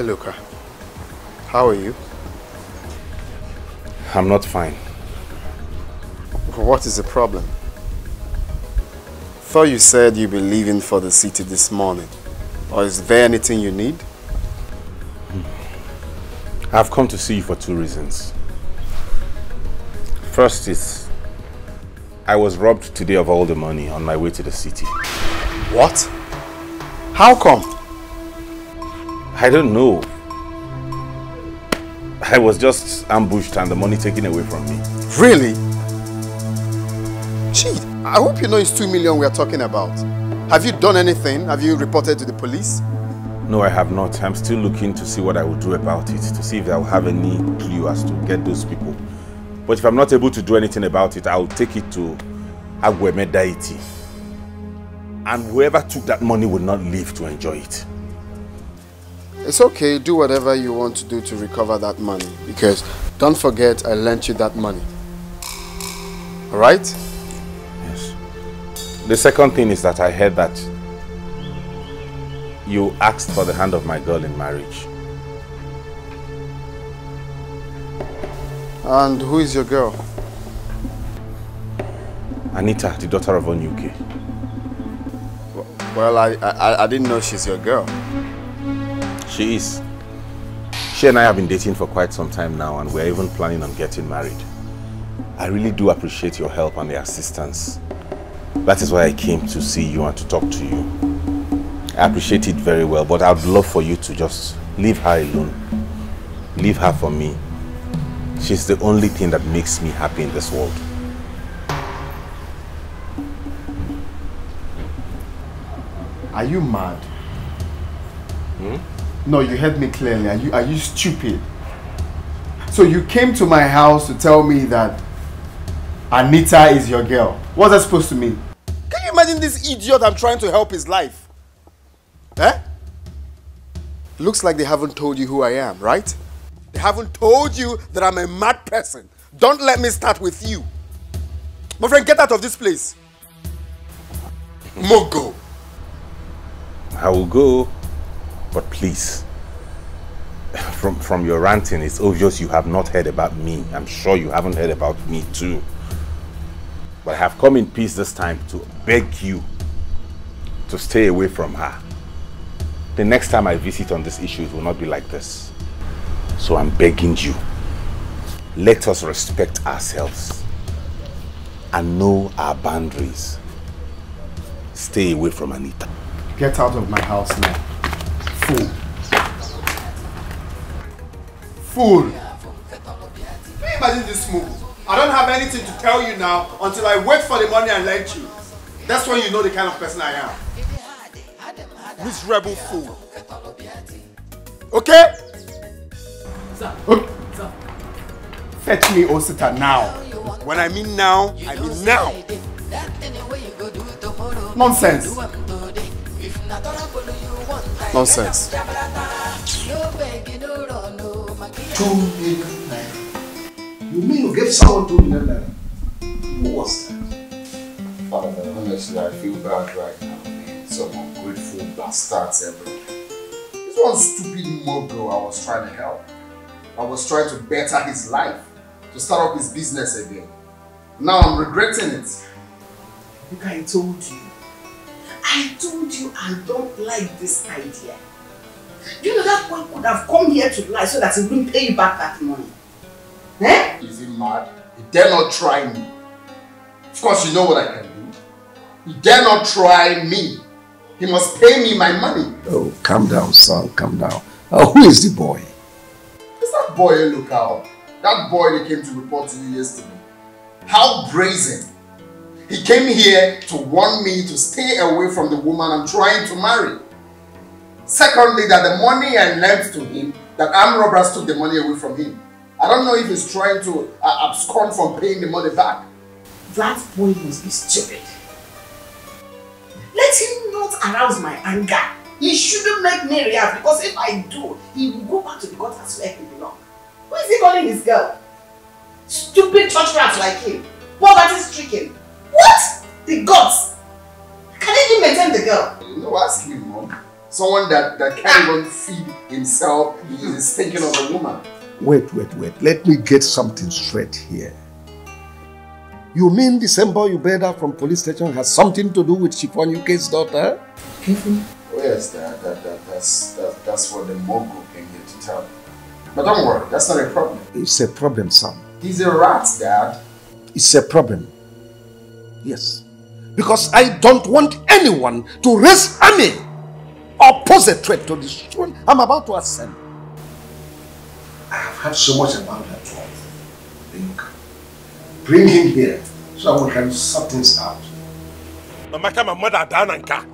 Hey, Luca. How are you? I'm not fine. What is the problem? Thought you said you'd be leaving for the city this morning. Or is there anything you need? I've come to see you for two reasons. First is, I was robbed today of all the money on my way to the city. What? How come? I don't know. I was just ambushed and the money taken away from me. Really? Gee, I hope you know it's 2 million we are talking about. Have you done anything? Have you reported to the police? No, I have not. I'm still looking to see what I will do about it, to see if I will have any clue as to get those people. But if I'm not able to do anything about it, I'll take it to Agweme deity. And whoever took that money will not live to enjoy it. It's okay, do whatever you want to do to recover that money. Because don't forget, I lent you that money. Alright? Yes. The second thing is that I heard that you asked for the hand of my girl in marriage. And who is your girl? Anita, the daughter of Onyuke. Well, I didn't know she's your girl. She is. She and I have been dating for quite some time now, and we're even planning on getting married. I really do appreciate your help and the assistance. That is why I came to see you and to talk to you. I appreciate it very well, but I'd love for you to just leave her alone. Leave her for me. She's the only thing that makes me happy in this world. Are you mad? Hmm? No, you heard me clearly. Are you stupid? So you came to my house to tell me that Anita is your girl. What's that supposed to mean? Can you imagine this idiot I'm trying to help his life? Eh? Looks like they haven't told you who I am, right? They haven't told you that I'm a mad person. Don't let me start with you. My friend, get out of this place. Mogo. I will go, but please, from your ranting, it's obvious you have not heard about me. I'm sure you haven't heard about me too. But I have come in peace this time to beg you to stay away from her. The next time I visit on this issue, it will not be like this. So I'm begging you, let us respect ourselves and know our boundaries. Stay away from Anita. Get out of my house now. Fool. Fool. Can you imagine this move? I don't have anything to tell you now until I wait for the money I lent you. That's when you know the kind of person I am. Miserable fool. Okay? Okay. Fetch me Osita now. When I mean now, I mean now. Nonsense. Nonsense. 2 million naira. You mean you gave someone 2 million naira? Who was that? Father, honestly, I feel bad right now, man. Some ungrateful bastards everywhere. This one stupid mogul I was trying to help. I was trying to better his life, to start up his business again. Now I'm regretting it. Look, I told you I don't like this idea. You know that boy could have come here to lie so that he wouldn't pay you back that money. Eh? Is he mad? He dare not try me. Of course you know what I can do. He dare not try me. He must pay me my money. Oh, calm down, son, calm down. Who is the boy? It's that boy you look out. That boy that came to report to you yesterday. How brazen. He came here to warn me to stay away from the woman I'm trying to marry. Secondly, that the money I lent to him, that armed robbers took the money away from him. I don't know if he's trying to abscond from paying the money back. That boy must be stupid. Let him not arouse my anger. He shouldn't make me react, because if I do, he will go back to the gutters where he belongs. Who is he calling his girl? Stupid church rats like him. Poverty stricken. What? The gods? Can he even maintain the girl? You know, ask him, Mom. Someone that can't even feed himself, he is thinking of a woman. Wait. Let me get something straight here. You mean the same boy you bailed out from police station has something to do with Chiffon UK's daughter? Oh yes, that's what the mogul came here to tell me. But don't worry, that's not a problem. It's a problem, son. He's a rat, Dad. It's a problem. Yes. Because I don't want anyone to raise army or pose a threat to the throne I'm about to ascend. I have heard so much about that one. Bring him here so we can sort things out. Mama, my mother, Dananka.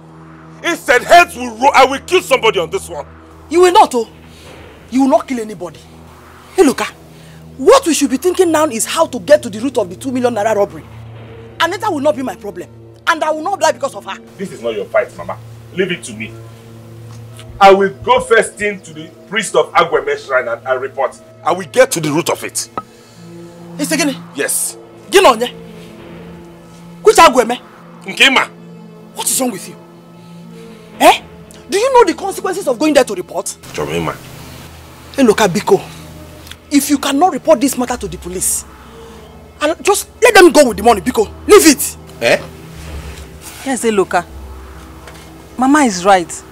Instead, heads will roll. I will kill somebody on this one. You will not, oh. You will not kill anybody. Hey, look, what we should be thinking now is how to get to the root of the 2 million naira robbery. Anita will not be my problem. And I will not die because of her. This is not your fight, Mama. Leave it to me. I will go first thing to the priest of Agweme Shrine and report. I will get to the root of it. It's again? Yes. Ginonye. Which Agweme? Nkema. What is wrong with you? Eh? Do you know the consequences of going there to report? Jomima. Hey, look at Biko. If you cannot report this matter to the police, and just let them go with the money, Biko. Leave it. Eh? Yes, Eloka. Mama is right.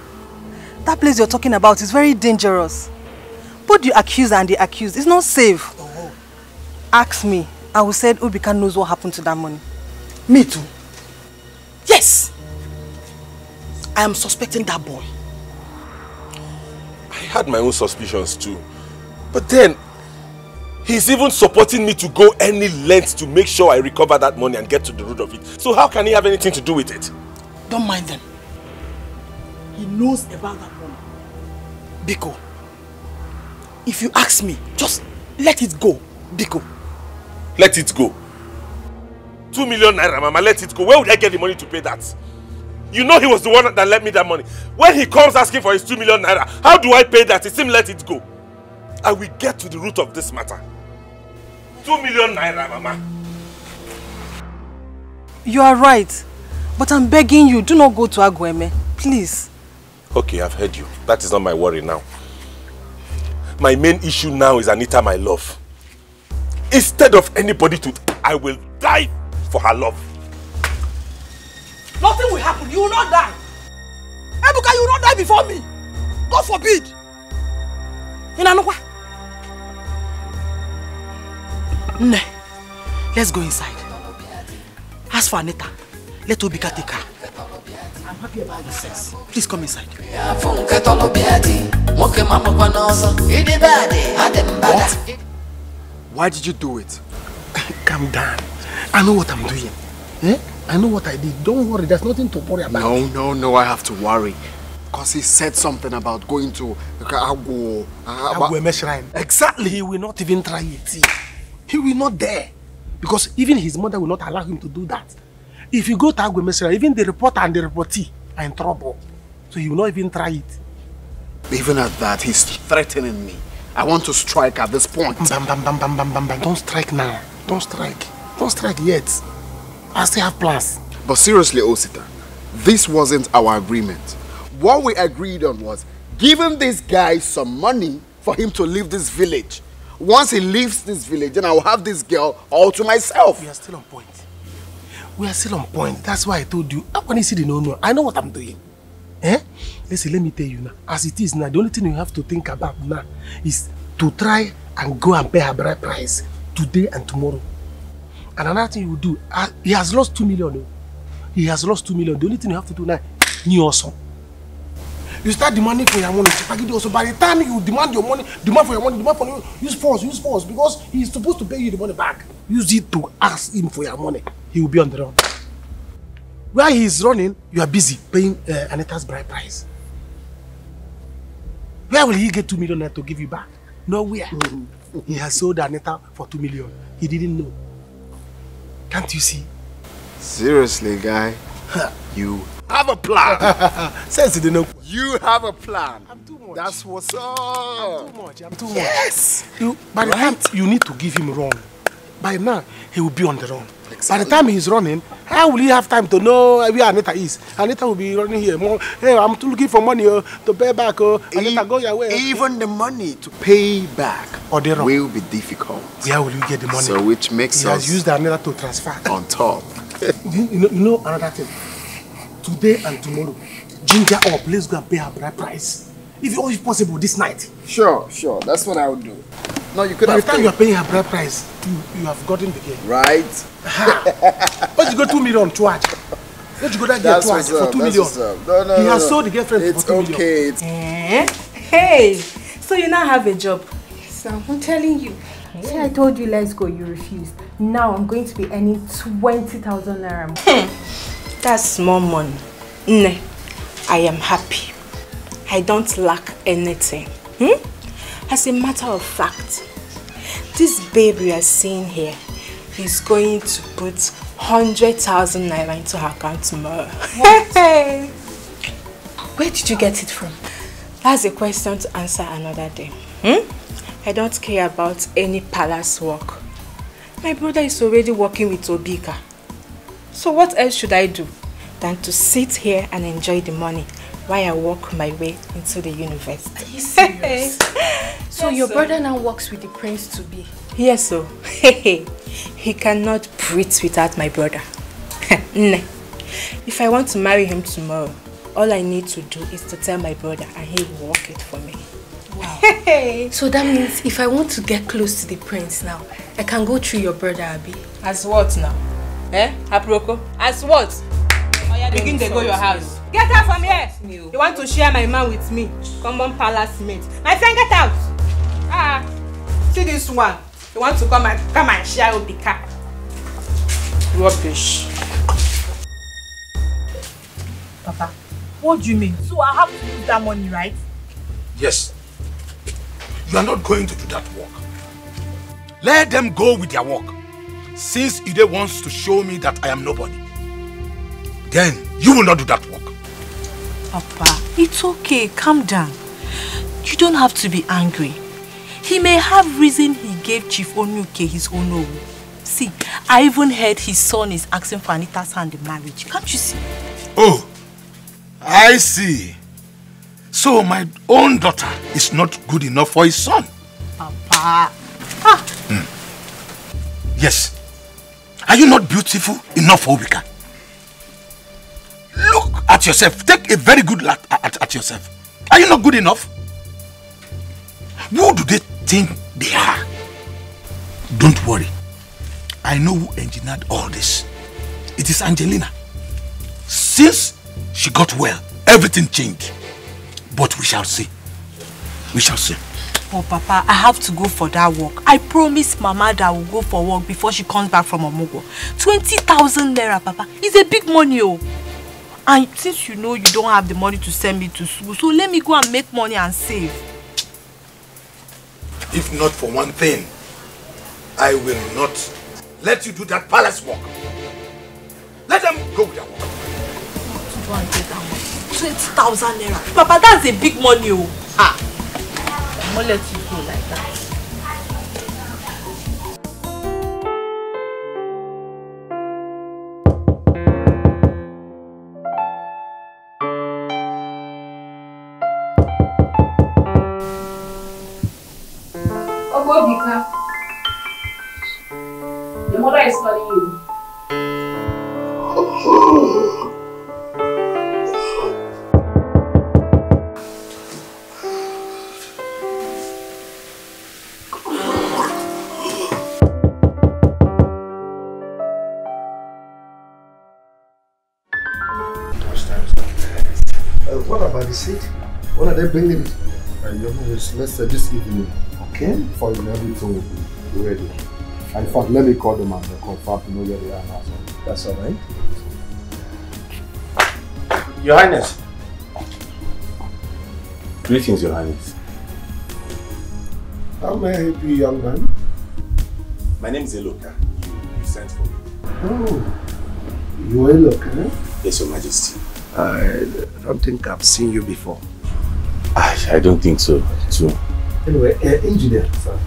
That place you're talking about is very dangerous. Both the accused and the accused is not safe. Oh. Ask me. I will say Obika knows what happened to that money. Me too. Yes. I am suspecting that boy. I had my own suspicions too. But then, he's even supporting me to go any lengths to make sure I recover that money and get to the root of it. So how can he have anything to do with it? Don't mind them. He knows about that money. Biko, if you ask me, just let it go, Biko. Let it go. 2 million naira, Mama, let it go. Where would I get the money to pay that? You know he was the one that lent me that money. When he comes asking for his 2 million naira, how do I pay that? It's him, let it go. I will get to the root of this matter. 2 million naira, Mama. You are right. But I'm begging you, do not go to Agweme. Please. Okay, I've heard you. That is not my worry now. My main issue now is Anita, my love. Instead of anybody to... I will die for her love. Nothing will happen. You will not die. Ebuka, you will not die before me. God forbid. Ne, let's go inside. As for Anita, let Obika take her. I'm happy about the sex. Please come inside. What? Why did you do it? Calm down. I know what I'm doing. Eh? I know what I did. Don't worry, there's nothing to worry about. No, I have to worry. Because he said something about going to Agweme Shrine. Exactly, he will not even try it. He will not dare. Because even his mother will not allow him to do that. If you go to Agweme Shrine, even the reporter and the reportee are in trouble. So he will not even try it. Even at that, he's threatening me. I want to strike at this point. Bam. Don't strike now. Don't strike. Don't strike yet. I still have plans. But seriously, Osita, this wasn't our agreement. What we agreed on was giving this guy some money for him to leave this village. Once he leaves this village, then I will have this girl all to myself. We are still on point. We are still on point. That's why I told you. When you see the no, I know what I'm doing. Eh? Listen, let me tell you now. As it is now, the only thing you have to think about now is to try and go and pay her bride price today and tomorrow. And another thing you will do, he has lost 2 million. He has lost 2 million. The only thing you have to do now, you also. You start demanding for your money. Also, by the time you demand your money, demand for your money, demand for you, use force, because he is supposed to pay you the money back. Use it to ask him for your money. He will be on the run. While he is running, you are busy paying Anita's bride price. Where will he get 2 million to give you back? Nowhere. He has sold Anita for 2 million. He didn't know. Can't you see? Seriously, guy, you have a plan. Sense you know. You have a plan. I'm too much. That's what's up. I'm too much. Yes. By the time you need to give him wrong, by now he will be on the run. Exactly. By the time he's running, how will he have time to know where Anita is? Anita will be running here. Hey, I'm looking for money to pay back. Anita, go your way. Even the money to pay back will be difficult. Where will you get the money? So which makes he has used Anita to transfer. On top. you know another thing? Today and tomorrow, ginger up. Let's go and pay her bride price. If possible, this night. Sure. That's what I would do. No, you could. By the time you are paying her bride price, you have gotten the game. Right. But you go 2 million charge. Let you go that girl twice for 2 million. No, he has sold the girlfriend for 2 million. It's okay. Hey, so you now have a job. So I'm telling you. See, I told you let's go, you refused. Now I'm going to be earning 20,000 naira. That's small money. I am happy. I don't lack anything. As a matter of fact, this babe you are seeing here is going to put 100,000 naira into her account tomorrow. What? Where did you get it from? That's a question to answer another day. I don't care about any palace work. My brother is already working with Obika. So what else should I do than to sit here and enjoy the money while I walk my way into the university? Are you serious? So yes, your brother now works with the prince-to-be? Yes, so. He cannot breathe without my brother. If I want to marry him tomorrow, all I need to do is to tell my brother and he will work it for me. Wow. So that means if I want to get close to the prince now, I can go through your brother, Abi. As what now? Aproko? As what? Oh, yeah, begin to go your house. Get out from here! You want to share my man with me? Common palace mate. My friend, get out! See this one. You want to come and share Obika. Rubbish. Papa, what do you mean? So I have to use that money, right? Yes. You are not going to do that work. Let them go with their work. Since Ide wants to show me that I am nobody, then you will not do that work. Papa, it's okay. Calm down. You don't have to be angry. He may have reason he gave Chief Onuke his own own. See, I even heard his son is asking for Anita's hand in marriage. Can't you see? Oh, I see. So my own daughter is not good enough for his son. Papa. Yes. Are you not beautiful enough for Obika? Look at yourself. Take a very good look at yourself. Are you not good enough? Who do they think they are? Don't worry. I know who engineered all this. It is Angelina. Since she got well, everything changed. But we shall see. We shall see. Oh, Papa, I have to go for that work. I promised Mama that I will go for work before she comes back from Omugo. 20,000 naira, Papa. It's a big money, oh. And since you know you don't have the money to send me to school, so let me go and make money and save. If not for one thing, I will not let you do that palace work. Let them go with their work. To go and get that money. 20,000 naira. Papa, that's a big money, oh. I'm not let you go like that. Obika, your mother is calling you. What about the seat? When are they bringing it? Let's say this evening. Okay? For everything will be ready. In fact, let me call them and confirm to know where they are now. That's alright. Your Highness. Greetings, Your Highness. How may I help you, young man? My name is Eloka. You sent for me. Oh, you are Eloka? Yes, Your Majesty. I don't think I've seen you before. I don't think so, too. Anyway, engineer, sir.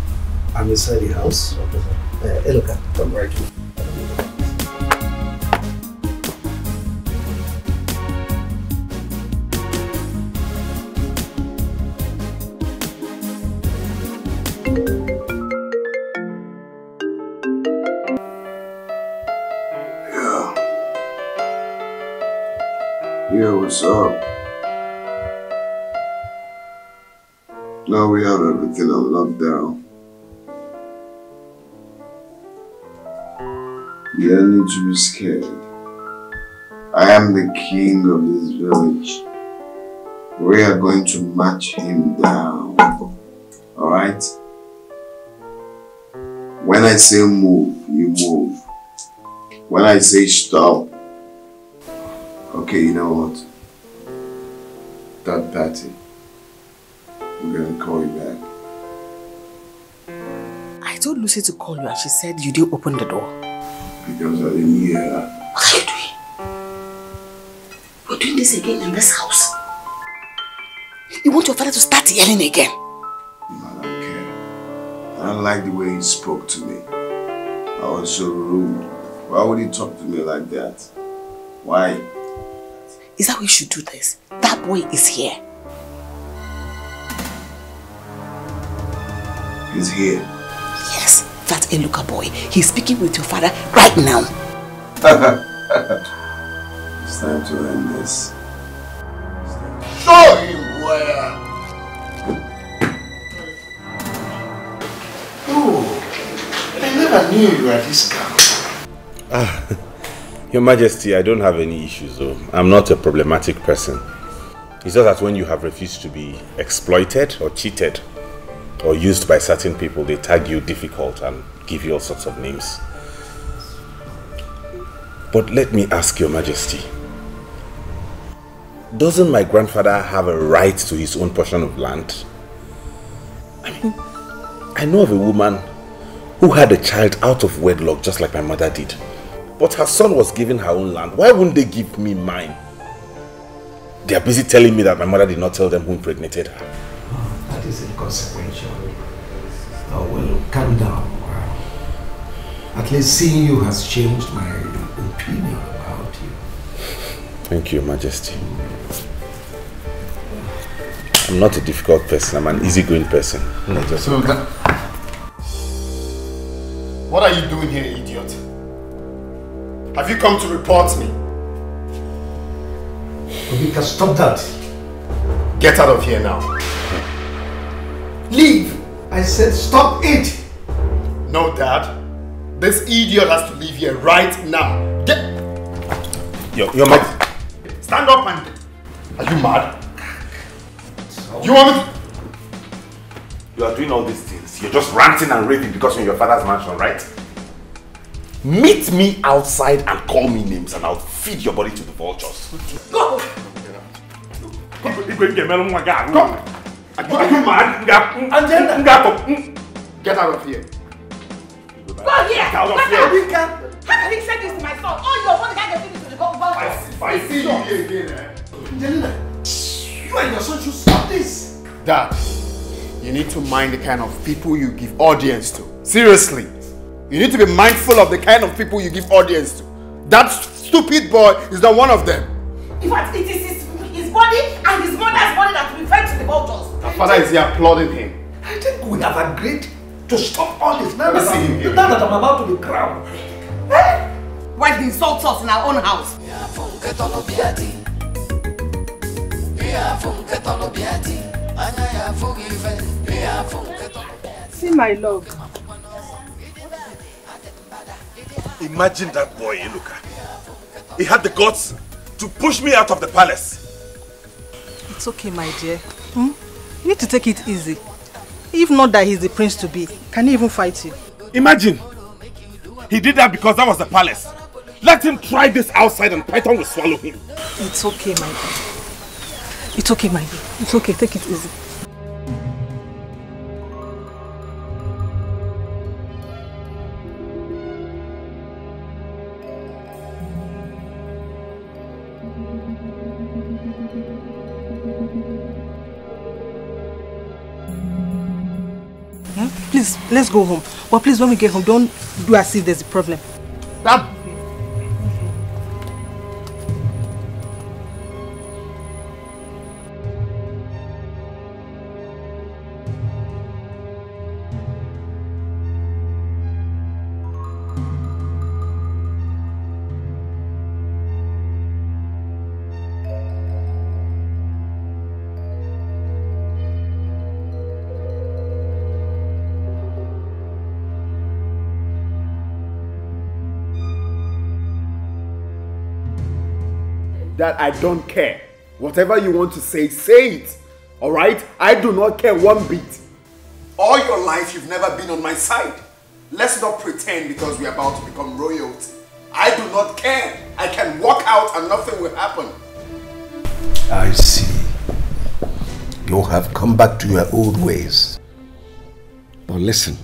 I'm inside the house. Eloka, come right here. Yeah, what's up? Now we have everything on lockdown. You don't need to be scared. I am the king of this village. We are going to match him down. Alright? When I say move, you move. When I say stop, okay, you know what? That party, I'm gonna call you back. I told Lucy to call you and she said you didn't open the door. Because I didn't hear her. What are you doing? You're doing this again in this house. You want your father to start yelling again? I don't care. I don't like the way he spoke to me. I was so rude. Why would he talk to me like that? Why? Is that we should do this? That boy is here. He's here. Yes, that Eluka boy. He's speaking with your father right now. It's time to end this. Show him where. Oh, I never knew you were this guy. Your Majesty, I don't have any issues though. I'm not a problematic person. It's just that when you have refused to be exploited or cheated or used by certain people, they tag you difficult and give you all sorts of names. But let me ask Your Majesty, doesn't my grandfather have a right to his own portion of land? I mean, I know of a woman who had a child out of wedlock just like my mother did. But her son was given her own land. Why wouldn't they give me mine? They are busy telling me that my mother did not tell them who impregnated her. Oh, that is inconsequential. Oh, well, calm down. At least seeing you has changed my opinion about you. Thank you, Your Majesty. I'm not a difficult person. I'm an easygoing person. So what are you doing here, idiot? Have you come to report me? Obika, stop that. Get out of here now. Leave! I said stop it! No, Dad. This idiot has to leave here right now. Get... Your Majesty. Stand up and... Are you mad? You want me to... You are doing all these things. You're just ranting and raving because you're in your father's mansion, right? Meet me outside and call me names and I'll feed your body to the vultures. Go! Come. Are you mad? Get out of here. Go here! Get out of here! How can he say this to my son? Oh, you're one guy that did it to the government. If I see you here again, Angelina, you and your son should stop this. Dad, you need to mind the kind of people you give audience to. Seriously. You need to be mindful of the kind of people you give audience to. That stupid boy is not one of them. In fact, it is his body and his mother's body that will be fed to the vultures. Her father is here applauding him. I think we have agreed to stop all this. Now Let me see him here. that I'm about to be crowned. Why he insults us in our own house? See my love. Imagine that boy, Iluka. He had the guts to push me out of the palace. It's okay, my dear. You need to take it easy. If not that he's the prince to be, can he even fight you? Imagine. He did that because that was the palace. Let him try this outside and Python will swallow him. It's okay, my dear. It's okay, my dear. It's okay, take it easy. Please, let's go home. But please, when we get home, don't do as if there's a problem. That... that I don't care. Whatever you want to say it. Alright? I do not care one bit. All your life you've never been on my side. Let's not pretend because we're about to become royalty. I do not care. I can walk out and nothing will happen. I see. You have come back to your old ways. But listen.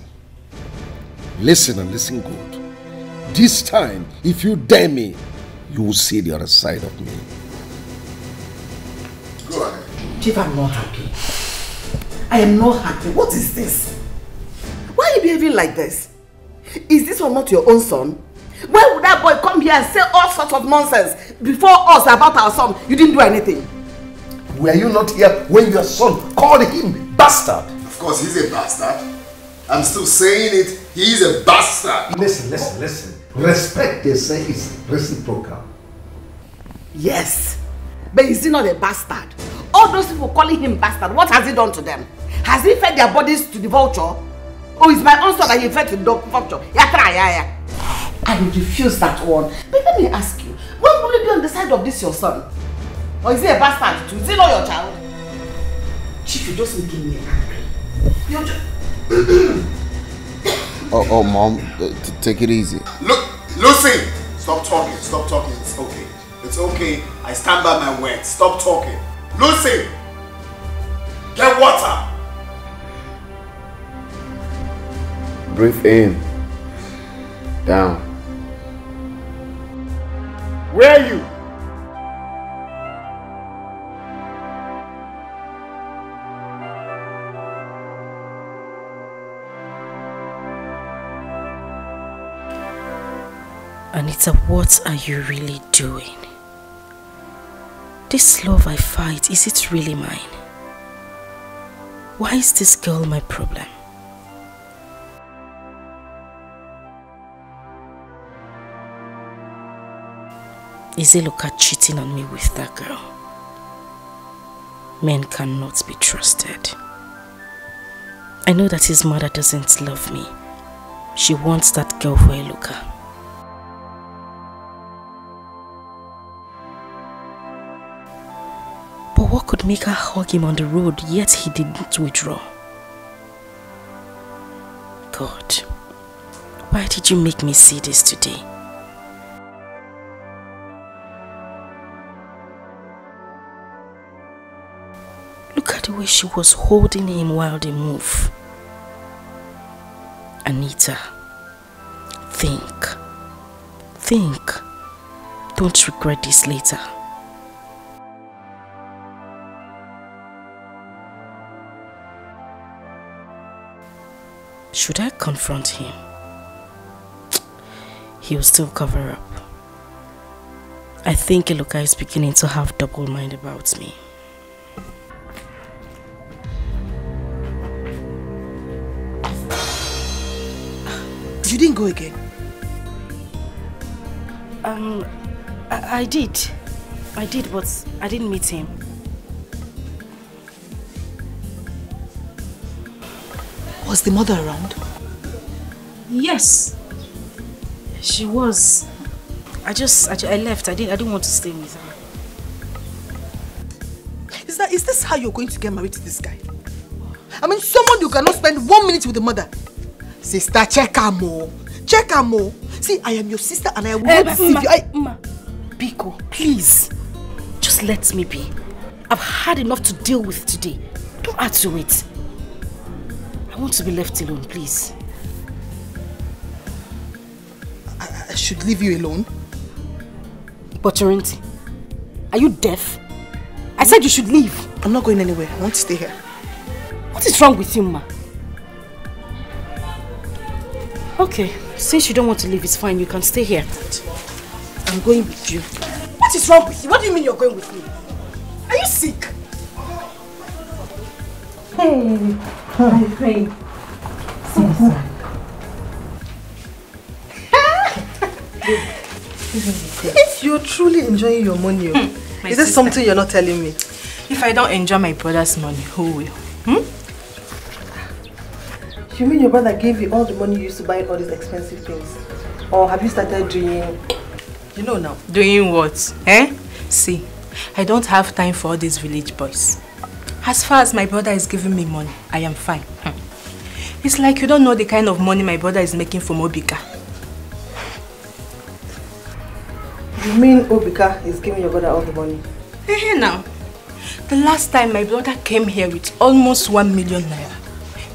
Listen and listen good. This time, if you dare me, you will see the other side of me. Go ahead. Chief, I'm not happy. I am not happy. What is this? Why are you behaving like this? Is this one not your own son? Why would that boy come here and say all sorts of nonsense before us about our son? You didn't do anything. Were you not here when your son called him bastard? Of course, he's a bastard. I'm still saying it. He's a bastard. Listen. Respect, they say, is reciprocal. Yes. But is he not a bastard? All those people calling him bastard, what has he done to them? Has he fed their bodies to the vulture? Or is my own son that he fed to the vulture? I will refuse that one. But let me ask you, when will you be on the side of this your son? Or is he a bastard too? Is he not your child? Chief, you're just making me angry. You're just... Oh, Mom, take it easy. Look, Lucy! Stop talking. It's okay. It's okay. I stand by my word. Stop talking. Lucy! Get water! Breathe in. Down. Where are you? Anita, what are you really doing? This love I fight, is it really mine? Why is this girl my problem? Is Eloka cheating on me with that girl? Men cannot be trusted. I know that his mother doesn't love me. She wants that girl for Eloka. But what could make her hug him on the road, yet he didn't withdraw? God, why did you make me see this today? Look at the way she was holding him while they move. Anita, think. Don't regret this later. Should I confront him? He will still cover up. I think Eloka is beginning to have double mind about me. You didn't go again? I did, but I didn't meet him. Was the mother around? Yes, she was. I left. I didn't want to stay with her. Is this how you're going to get married to this guy? I mean, someone you cannot spend 1 minute with the mother. Sister, check her more. See, I am your sister and I will not deceive you. Ma, Biko, please. Just let me be. I've had enough to deal with today. Don't add to it. I want to be left alone, please. I should leave you alone? But Torrenti, are you deaf? I said you should leave. I'm not going anywhere. I want to stay here. What is wrong with you, Ma? Okay, since you don't want to leave, it's fine. You can stay here. I'm going with you. What is wrong with you? What do you mean you're going with me? Are you sick? Hey, my friend. You're truly enjoying your money. Is this something you're not telling me? If I don't enjoy my brother's money, who will? You mean your brother gave you all the money you used to buy all these expensive things? Or have you started doing... You know now. Doing what? See, I don't have time for all these village boys. As far as my brother is giving me money, I am fine. It's like you don't know the kind of money my brother is making from Obika. You mean Obika is giving your brother all the money? Now, the last time my brother came here with almost 1 million naira,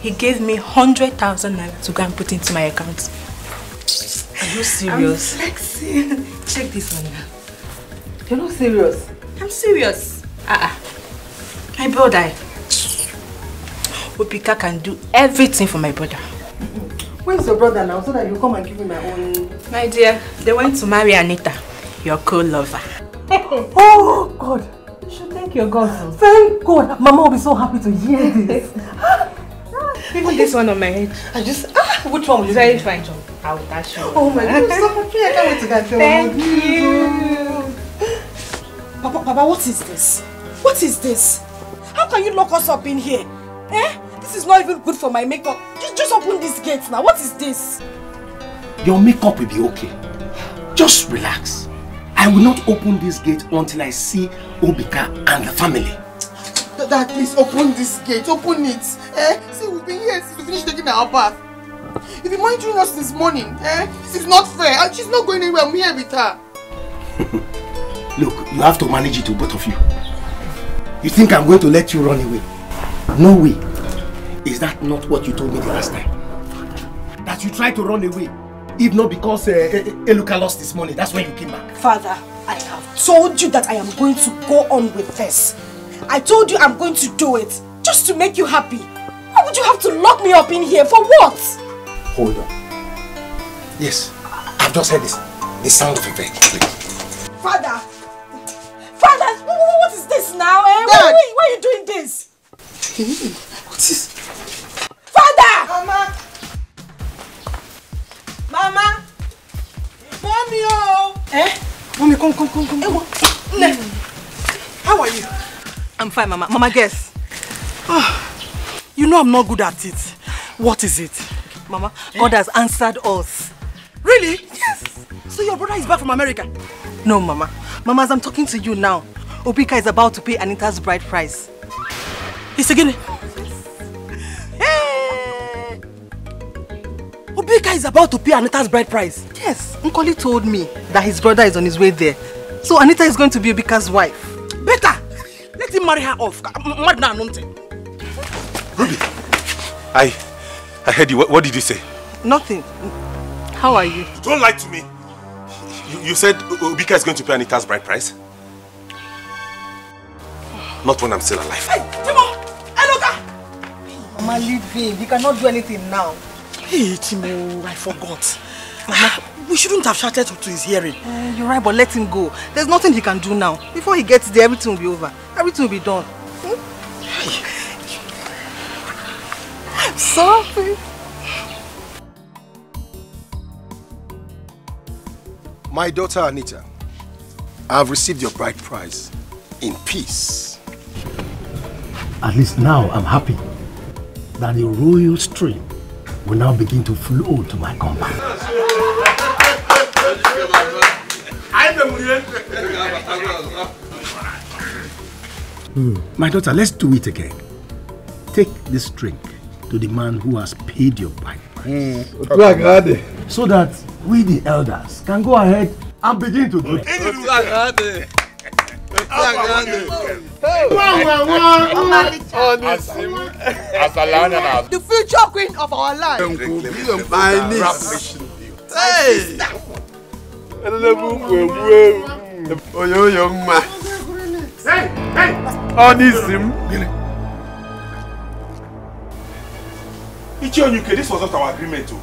he gave me 100,000 naira to go and put into my account. Are you serious? I'm flexing. Check this one now. You're not serious? I'm serious. My brother. Obika can do everything for my brother. Where's your brother now so that you come and give me my own... My dear, they went to marry Anita, your co-lover. Oh God! You should thank your God. Thank God! Mama will be so happy to hear this. Even this one on my head. I just... which one will you very fine job? I will dash you. Oh my God, I'm so happy. I can't wait to get Thank you. Papa, what is this? What is this? How can you lock us up in here? This is not even good for my makeup. Just open these gates now. What is this? Your makeup will be okay. Just relax. I will not open this gate until I see Obika and the family. Dad, please open this gate. Open it. See, we've been here since we finished taking our bath. You've been monitoring us this morning. This is not fair. And she's not going anywhere. I'm here with her. Look, you have to manage it, both of you. You think I'm going to let you run away? No way. Is that not what you told me the last time? That you tried to run away, if not because Eluka lost his money. That's when you came back. Father, I have told you that I am going to go on with this. I told you I'm going to do it, just to make you happy. Why would you have to lock me up in here? For what? Hold on. Yes, I've just heard the sound of a vehicle. Father! Father! What is this now? Why are you doing this? What is... Father! Mama! Mama! Mommy, oh! Mommy, come. How are you? I'm fine, Mama. Mama, guess. You know I'm not good at it. What is it? Mama, God has answered us. Really? Yes. So your brother is back from America? No, Mama. Mama, as I'm talking to you now, Obika is about to pay Anita's bride price. He's again. Hey! Obika is about to pay Anita's bride price. Yes, Nkoli told me that his brother is on his way there. So Anita is going to be Obika's wife. Better! Let him marry her off. Ruby, I heard you. What did you say? Nothing. How are you? Don't lie to me. You said Obika is going to pay Anita's bride price? Not when I'm still alive. Hey, Timo! Eloka! Mama, leave him. He cannot do anything now. Hey, Timo, I forgot. Mama, we shouldn't have shouted to his hearing. You're right, but let him go. There's nothing he can do now. Before he gets there, everything will be over. Everything will be done. I'm sorry. My daughter Anita, I have received your bride price in peace. At least now I'm happy that the royal stream will now begin to flow to my compound. My daughter, let's do it again. Take this drink to the man who has paid your bride price. So that we the elders can go ahead and begin to drink. The future queen of our land. My niece. Hey! Ichionuke, this was not our agreement too.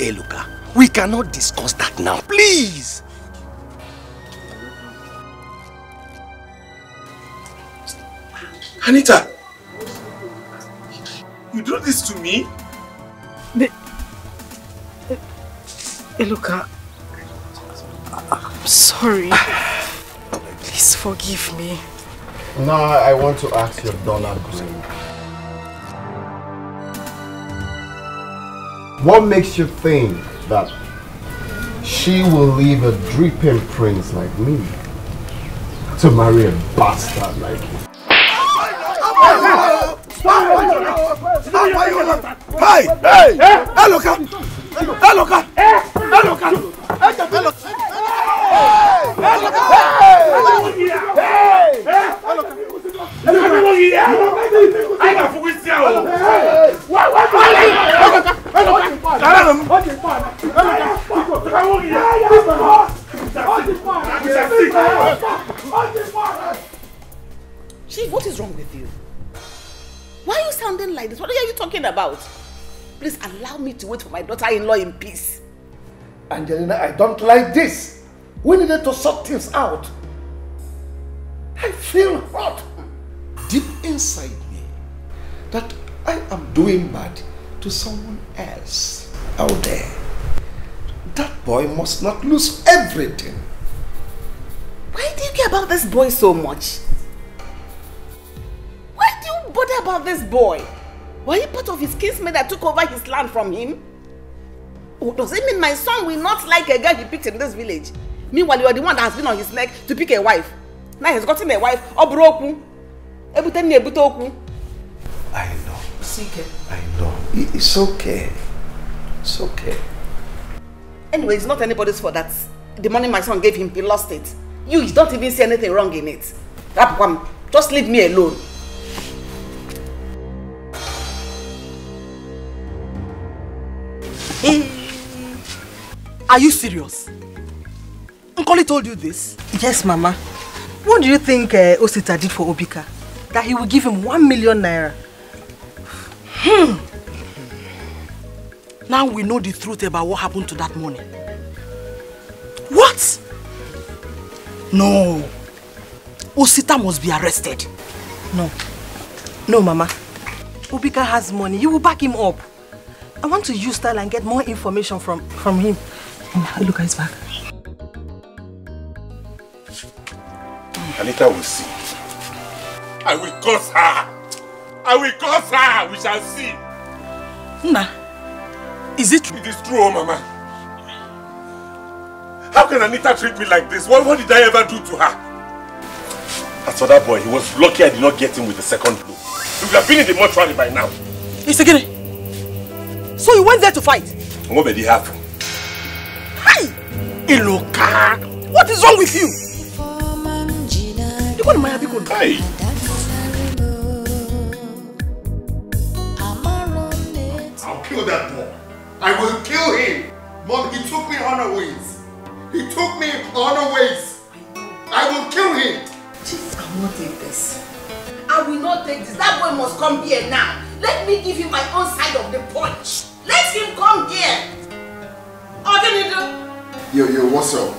Eluka, we cannot discuss that now, please. Anita, you do this to me? Eluka, I'm sorry. Please forgive me. Now I want to ask your daughter, what makes you think that she will leave a dripping prince like me to marry a bastard like you? Hey! Hey! Eluka! Eluka! Eluka! Chief, what is wrong with you? Why are you sounding like this? What are you talking about? Please allow me to wait for my daughter-in-law in peace. Angelina, I don't like this. We needed to sort things out. I feel hot deep inside me that I am doing bad to someone else out there. That boy must not lose everything. Why do you care about this boy so much? Why do you bother about this boy? Were you part of his kinsmen that took over his land from him? Oh, does it mean my son will not like a girl he picked in this village? Meanwhile, you are the one that has been on his neck to pick a wife. Now he has gotten a wife. I know. I know. It's okay. It's okay. Anyway, it's not anybody's fault that the money my son gave him, he lost it. You don't even see anything wrong in it. Just leave me alone. Are you serious? Nkoli told you this? Yes, Mama. What do you think Osita did for Obika? That he will give him 1 million naira. Now we know the truth about what happened to that money. What? No. Osita must be arrested. No. No, Mama. Obika has money. You will back him up. I want to use that and get more information from him. Look at his back. Anita will see. I will curse her. I will curse her. We shall see. Nah. Is it true? It is true, oh Mama. How can Anita treat me like this? What did I ever do to her? As for that boy, he was lucky I did not get him with the second blow. He would have been in the mortuary by now. It's again. So you went there to fight? Nobody have. Hi! Eluka! What is wrong with you? Hey! I'll kill that boy. I will kill him. Mom, he took me unaways. He took me unaways. I will kill him. Chief, I will not take this. I will not take this. That boy must come here now. Let me give him my own side of the punch. Let him come here. Yo, what's up?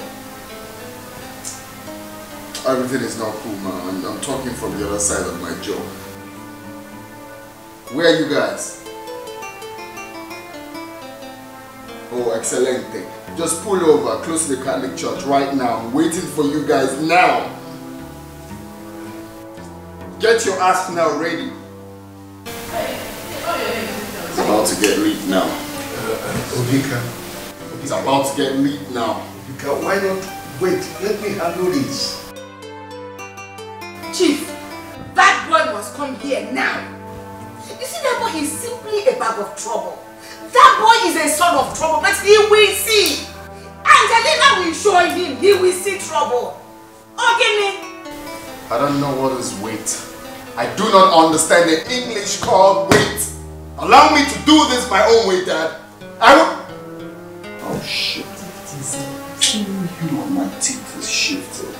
Everything is not cool, man. I'm talking from the other side of my jaw. Where are you guys? Oh, excelente. Just pull over close to the Catholic Church right now. I'm waiting for you guys now. Get your ass now ready. It's about to get lit now. Obika. It's about to get lit now. Obika, why not wait? Let me handle this. Chief, that boy must come here now. You see, that boy is simply a bag of trouble. That boy is a son of trouble, but he will see. Angelina will show him, he will see trouble. Okay, I don't know what is wait. I do not understand the English called wait. Allow me to do this my own way, Dad. I will... Oh shit. My teeth is shifted.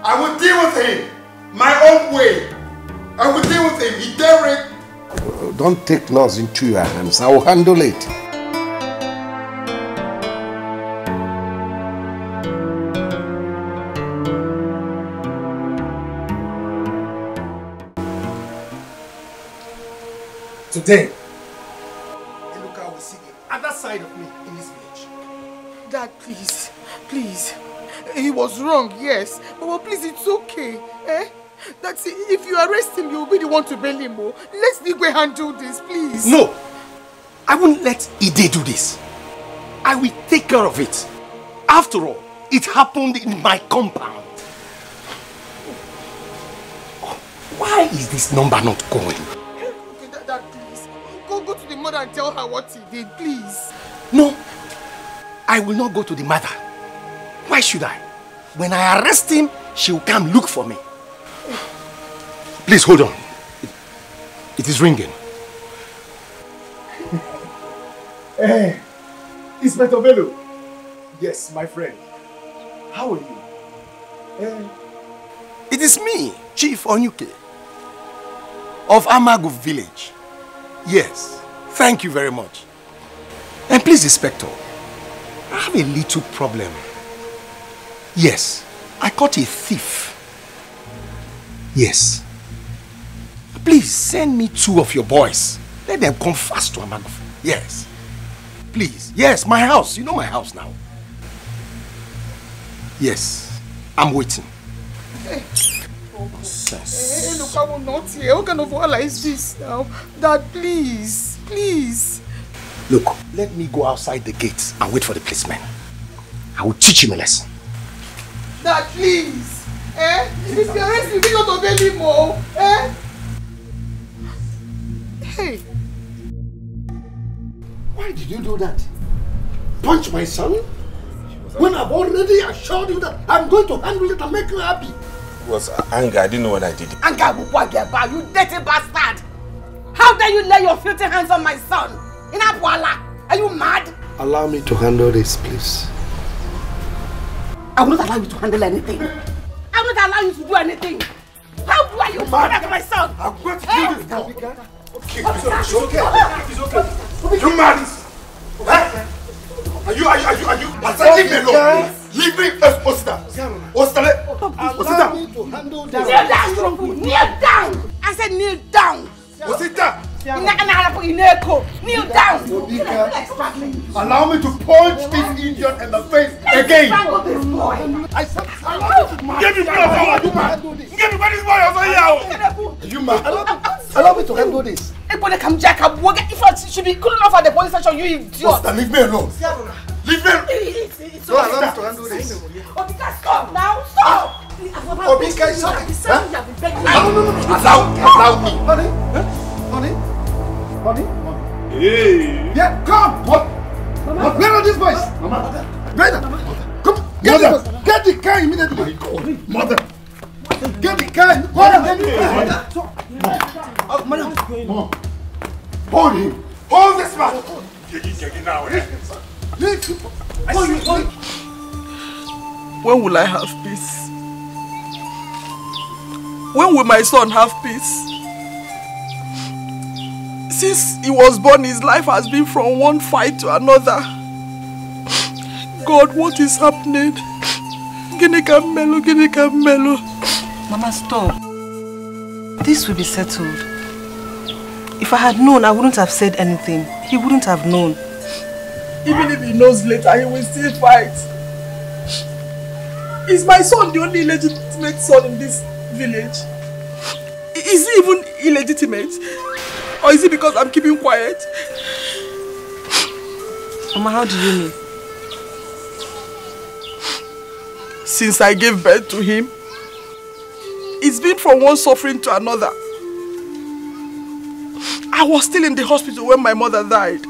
I will deal with him my own way. I will deal with him. He dare it. Don't take laws into your hands. I will handle it. today, Eluka will see the other side of me in this village. Dad, please, please. He was wrong, yes. But please, it's okay. That's it. If you arrest him, you'll be the one to bail him. Let Dikeh handle this, please. No! I won't let Ide do this. I will take care of it. After all, it happened in my compound. Why is this number not going? Okay, Dad, please. Go to the mother and tell her what he did, please. No, I will not go to the mother. Why should I? When I arrest him, she will come look for me. Please hold on. It is ringing. Hey, Inspector Bello. Yes, my friend. How are you? It is me, Chief Onyuke, of Amagu village. Yes, thank you very much. And please, Inspector, I have a little problem. Yes, I caught a thief. Yes. Please send me 2 of your boys. Let them come fast to Amagu. Yes. Please. Yes, my house. You know my house now. Yes. I'm waiting. Hey, look, I will not hear. What kind of wala is this now? Dad, please. Please. Look, let me go outside the gates and wait for the policeman. I will teach him a lesson. Dad, please. If you arrest me, you don't obey him more. Hey. Why did you do that? Punch my son? When I've already assured you that I'm going to handle it and make you happy. It was anger. I didn't know what I did. Anger, you dirty bastard! How dare you lay your filthy hands on my son? In Abuala, are you mad? Allow me to handle this, please. I will not allow you to handle anything. I will not allow you to do anything. How dare you murder my son? I'm going to do this now. Okay, it's okay. It's okay. You mad? Are you? Leave me alone. Leave me first, Osita. Osita. Kneel down. I said kneel down. Osita. Kneel down. Allow me to punch this idiot in the face again. I said, get me back. Get me back this boy over here. You mad? Allow me to handle this. Everybody come jack up. If I should be cool enough at the police station, you idiot. Leave me alone. Leave me. Don't allow me to handle this. Obika, stop now. Stop. Obika, stop. Allow me. Honey? Hey. Yeah, come. What? Where are these boys? Mama. Brother. Come. Get the car immediately. Mother. Get the car. Mom. Hold him. Hold this man. When will I have peace? When will my son have peace? Since he was born, his life has been from one fight to another. God, what is happening? Melo. Mama, stop. This will be settled. If I had known, I wouldn't have said anything. He wouldn't have known. Even if he knows later, he will still fight. Is my son the only legitimate son in this village? Is he even illegitimate? Or is it because I'm keeping quiet? Mama, how do you mean? Since I gave birth to him, it's been from one suffering to another. I was still in the hospital when my mother died.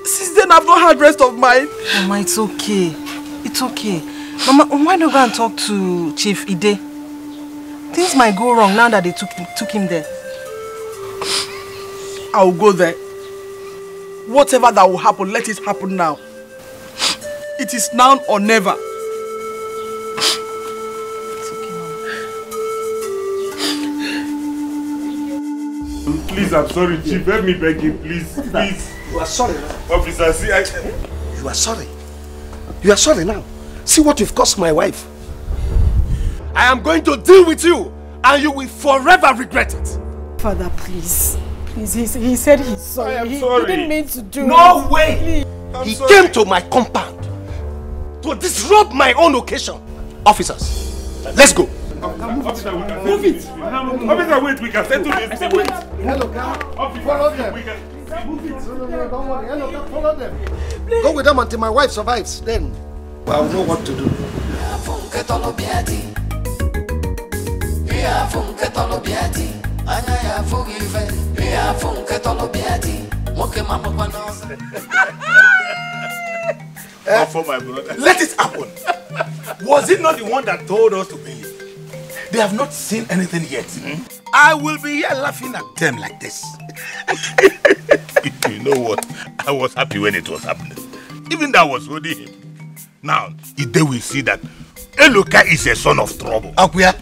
Since then, I've not had rest of mind. Mama, it's okay. It's okay. Mama, why not go and talk to Chief Ide? Things might go wrong now that they took him there. I'll go there. Whatever that will happen, let it happen now. It is now or never. It's okay, Mama. Please, I'm sorry, Chief. Let me beg you, please. Please. You are sorry. Officer, see, You are sorry. You are sorry now. See what you've cost my wife. I am going to deal with you, and you will forever regret it. Father, please. Please, he said he's sorry. I am sorry. He didn't mean to do No it. way! He sorry. came to my compound to disrupt my own occasion. Officers, let's go. Officer, we can Move it. Officer, wait, we can settle this. Wait. Hello, Officer, follow them. we can... Move it. No, don't worry. Hello, follow them. Go with them until my wife survives. Then I'll know what to do. For my brother. Let it happen. Was it not the one that told us to believe? They have not seen anything yet. I will be here laughing at them like this. You know what? I was happy when it was happening. Even that was holding him. Now, they will see that Eloka is a son of trouble. Akuya,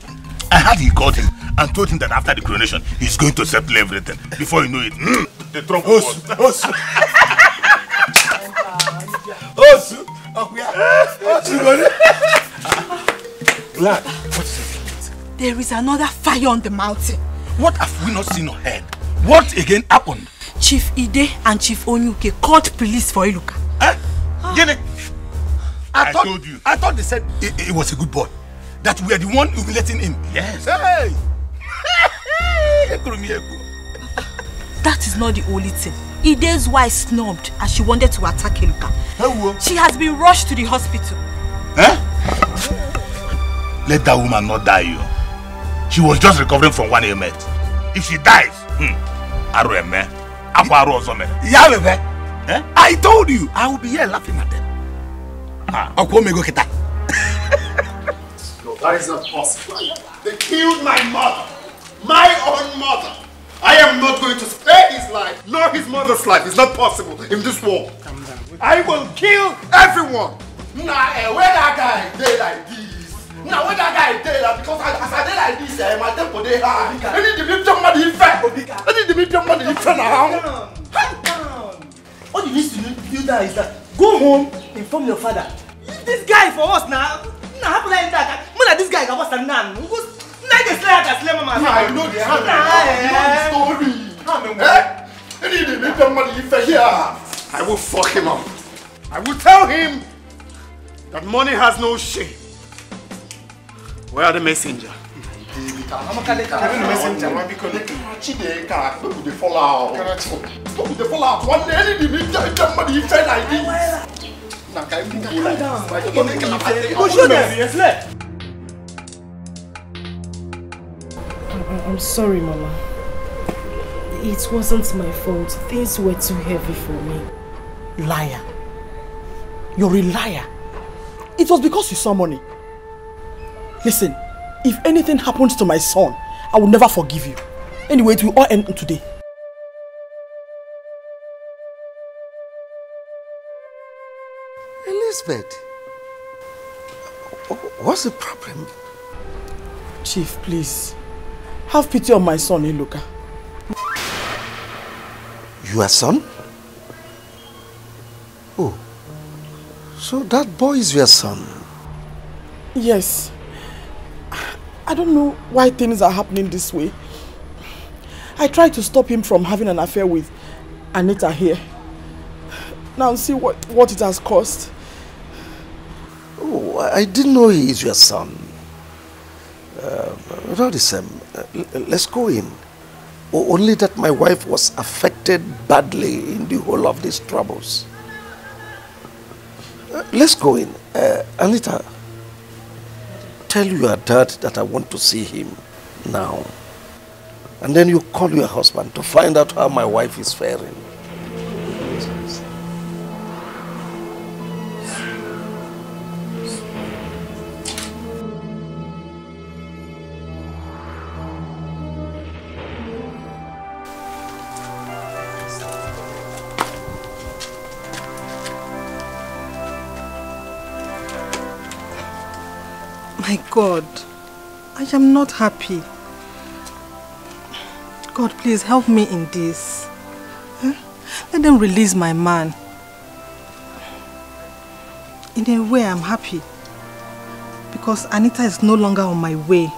I heard he called him and told him that after the coronation, he's going to settle everything. Before you know it, the trouble was... Osu. Akuya. Glad. What is it? There is another fire on the mountain. What have we not seen or heard? What again happened? Chief Ide and Chief Onyuke called police for Iluka. Jenny, I told you. I thought they said it was a good boy. That we are the one humiliating him. Yes. Hey! That is not the only thing. Ide's wife snubbed as she wanted to attack Iluka. She has been rushed to the hospital. Let that woman not die, you. She was just recovering from one ailment. If she dies, I told you, I will be here laughing at them. No, that is not possible. They killed my mother. My own mother. I am not going to spare his life, nor his mother's life. It's not possible in this world. Calm down. I will kill everyone. Nah, where that guy did like this? Now when that guy did that, because as I did like this, my temple they high. I need to be somebody in fact. I need to be somebody in fact now. Calm down. All you need to do that is that go home, inform your father. Leave this guy for us now. Nah, how like that? Mother, this guy got a nan. I know the story. I need to be somebody in fact here. I will fuck him up. I will tell him that money has no shame. Where are the messenger? I'm sorry, Mama. It wasn't my fault. Things were too heavy for me. Liar. You're a liar. It was because you saw money. Listen, if anything happens to my son, I will never forgive you. Anyway, it will all end today. Elizabeth, what's the problem? Chief, please, have pity on my son, Iluka. Your son? Oh, so that boy is your son? Yes. I don't know why things are happening this way. I tried to stop him from having an affair with Anita here. Now see what it has cost. Oh, I didn't know he is your son. Let's go in. Only that my wife was affected badly in the whole of these troubles. Let's go in. Anita, tell your dad that I want to see him now. And then you call your husband to find out how my wife is faring. My God, I am not happy. God, please help me in this. Let them release my man. In a way, I'm happy. Because Anita is no longer on my way.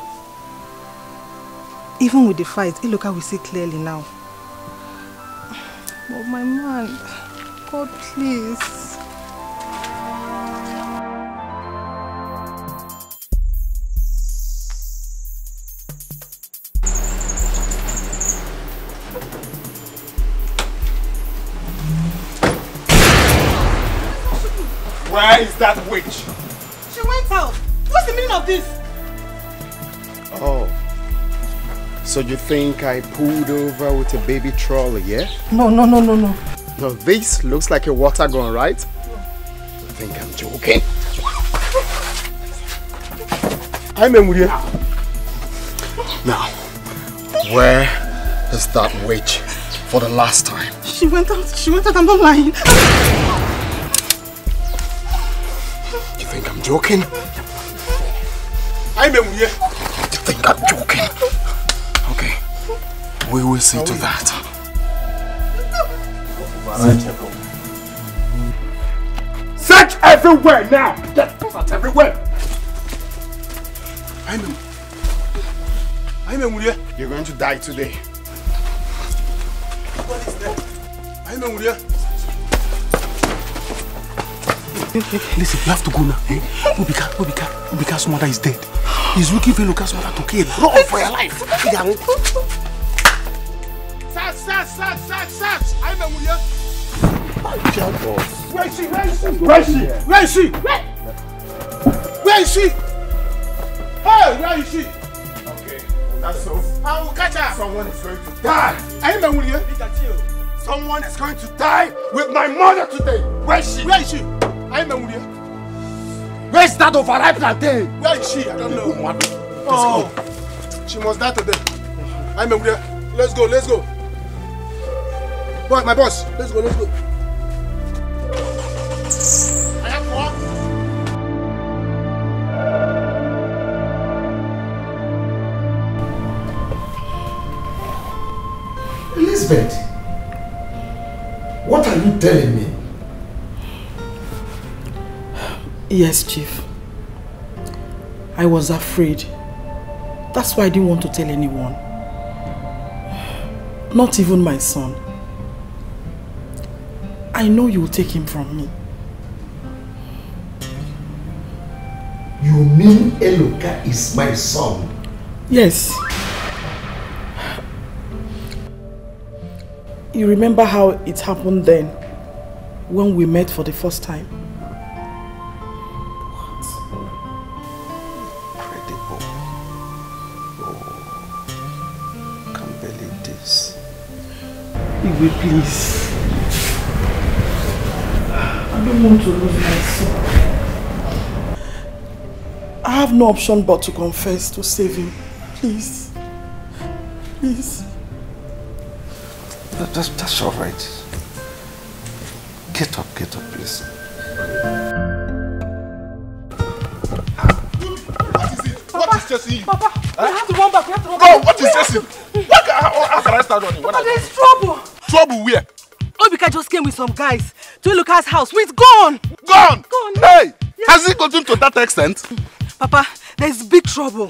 Even with the fight, Eloka will see clearly now. But my man, God please. Where is that witch? She went out. What's the meaning of this? Oh. So you think I pulled over with a baby trolley, yeah? No. No, this looks like a water gun, right? You think I'm joking? I'm Emurie. Now, where is that witch for the last time? She went out, I'm not lying. You think I'm joking? I'm Emurie. You think I'm joking? Okay, we will see to that. Search everywhere now! Just search everywhere! I'm Emurie. You're going to die today. What is that? I'm Emurie. Listen, you have to go now. Eh? Obika's mother is dead. He's looking for Eloka's mother to kill. Run for your life. Search! I'm Emurie. Where is she? Hey, where is she? Okay, that's so. I will catch her. Someone is going to die. I'm Emurie. Someone is going to die with my mother today. Where is she? I'm Emurie. Where is that overripe plantain? Where is she? I don't know. Oh, she must die today. I'm Emurie. Let's go. Boy, my boss. Let's go. I have work. Elizabeth, what are you telling me? Yes, Chief. I was afraid. That's why I didn't want to tell anyone. Not even my son. I know you will take him from me. You mean Eloka is my son? Yes. You remember how it happened then, when we met for the first time? What? Incredible. Oh, can't believe this. Igwe, please. I don't want to lose my son. I have no option but to confess to save him. Please. That's all right. Get up, please. What is chasing you? Papa, we have to run back. Go, what is chasing? How can I start running? Papa, there's trouble. Trouble where? Obika just came with some guys to Eloka's house. We're gone. Gone? Hey! Yes. Has it gotten to that extent? Papa, there's big trouble.